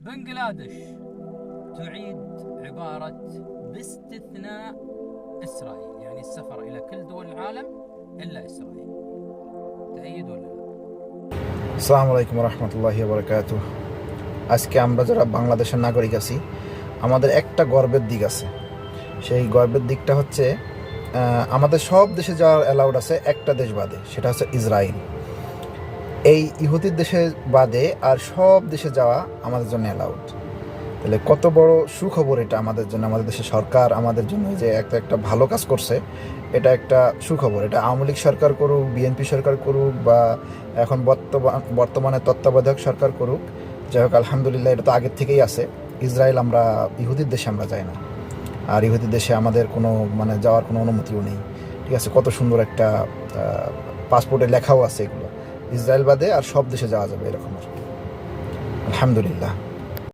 بنغلاديش تعيد عبارة باستثناء إسرائيل، يعني السفر إلى كل دول العالم إلا إسرائيل. تأيد ولا لا؟ আসসালামু আলাইকুম রহমতুল্লাহি বারাকাতুহু। আজকে আমরা যারা বাংলাদেশের নাগরিক আছি, আমাদের একটা গর্বের দিক আছে। সেই গর্বের দিকটা হচ্ছে আমাদের সব দেশে যাওয়ার অ্যালাউড আছে, একটা দেশ বাদে, সেটা হচ্ছে ইসরায়েল। এই ইহুদির দেশে বাদে আর সব দেশে যাওয়া আমাদের জন্য অ্যালাউড। তাহলে কত বড় সুখবর এটা আমাদের জন্য। আমাদের দেশের সরকার আমাদের জন্য যে একটা ভালো কাজ করছে, এটা একটা সুখবর। এটা আওয়ামী লীগ সরকার করুক, বিএনপি সরকার করুক, বা এখন বর্তমানে তত্ত্বাবধায়ক সরকার করুক, যাই হোক আলহামদুলিল্লাহ, এটা তো আগের থেকেই আছে। ইসরায়েল ইহুদির দেশে আমরা যাই না, আর ইহুদির দেশে আমাদের কোনো যাওয়ার কোনো অনুমতিও নেই। ঠিক আছে, কত সুন্দর একটা পাসপোর্টে লেখাও আছে এগুলো, ইসরায়েল বাদে আর সব দেশে যাওয়া যাবে এরকম। আলহামদুলিল্লাহ।